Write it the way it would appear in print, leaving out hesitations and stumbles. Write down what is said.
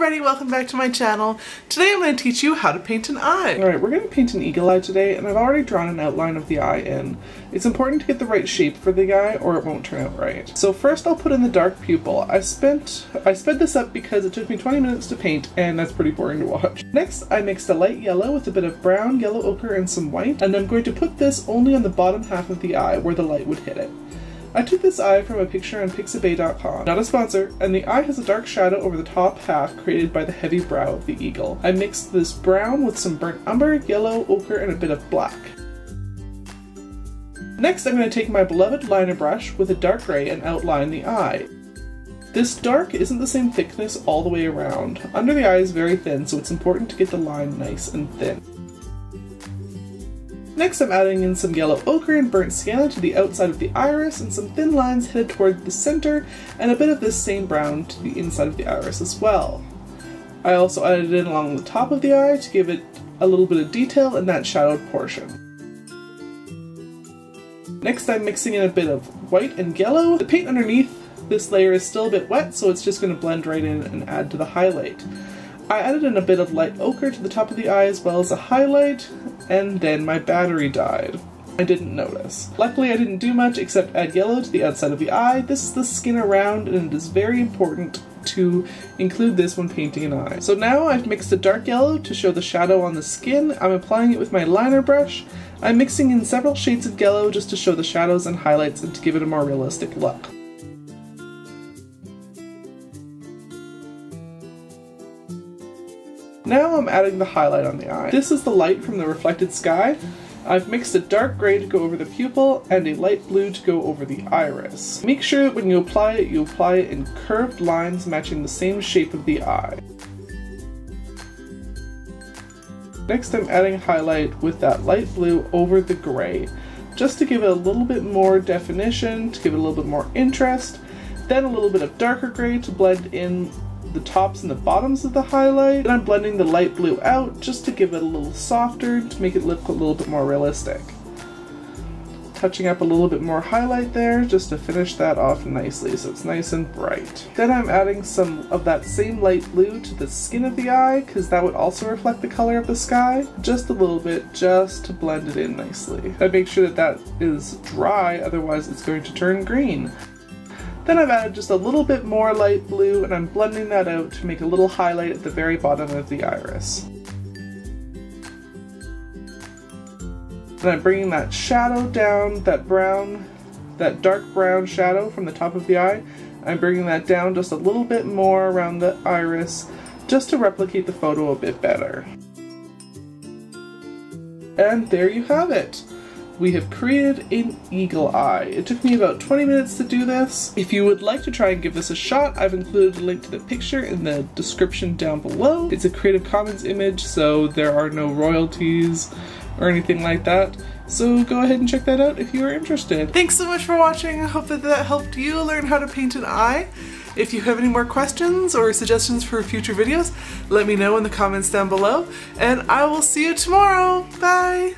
everybody, welcome back to my channel. Today I'm going to teach you how to paint an eye. Alright, we're going to paint an eagle eye today, and I've already drawn an outline of the eye in. It's important to get the right shape for the eye or it won't turn out right. So first I'll put in the dark pupil. I sped this up because it took me 20 minutes to paint and that's pretty boring to watch. Next I mixed a light yellow with a bit of brown, yellow ochre and some white, and I'm going to put this only on the bottom half of the eye where the light would hit it. I took this eye from a picture on pixabay.com, not a sponsor, and the eye has a dark shadow over the top half created by the heavy brow of the eagle. I mixed this brown with some burnt umber, yellow, ochre, and a bit of black. Next I'm going to take my beloved liner brush with a dark gray and outline the eye. This dark isn't the same thickness all the way around. Under the eye is very thin, so it's important to get the line nice and thin. Next I'm adding in some yellow ochre and burnt sienna to the outside of the iris and some thin lines headed toward the center and a bit of this same brown to the inside of the iris as well. I also added in along the top of the eye to give it a little bit of detail in that shadowed portion. Next I'm mixing in a bit of white and yellow. The paint underneath this layer is still a bit wet, so it's just going to blend right in and add to the highlight. I added in a bit of light ochre to the top of the eye as well as a highlight, and then my battery died. I didn't notice. Luckily I didn't do much except add yellow to the outside of the eye. This is the skin around and it is very important to include this when painting an eye. So now I've mixed a dark yellow to show the shadow on the skin. I'm applying it with my liner brush. I'm mixing in several shades of yellow just to show the shadows and highlights and to give it a more realistic look. Now I'm adding the highlight on the eye. This is the light from the reflected sky. I've mixed a dark gray to go over the pupil and a light blue to go over the iris. Make sure that when you apply it in curved lines matching the same shape of the eye. Next I'm adding highlight with that light blue over the gray, just to give it a little bit more definition, to give it a little bit more interest. Then a little bit of darker gray to blend in the tops and the bottoms of the highlight, and I'm blending the light blue out just to give it a little softer, to make it look a little bit more realistic. Touching up a little bit more highlight there just to finish that off nicely so it's nice and bright. Then I'm adding some of that same light blue to the skin of the eye because that would also reflect the color of the sky. Just a little bit, just to blend it in nicely. I make sure that that is dry, otherwise it's going to turn green. Then I've added just a little bit more light blue and I'm blending that out to make a little highlight at the very bottom of the iris. And I'm bringing that shadow down, that dark brown shadow from the top of the eye. I'm bringing that down just a little bit more around the iris just to replicate the photo a bit better. And there you have it! We have created an eagle eye. It took me about 20 minutes to do this. If you would like to try and give this a shot, I've included a link to the picture in the description down below. It's a Creative Commons image, so there are no royalties or anything like that. So go ahead and check that out if you are interested. Thanks so much for watching. I hope that helped you learn how to paint an eye. If you have any more questions or suggestions for future videos, let me know in the comments down below, and I will see you tomorrow. Bye!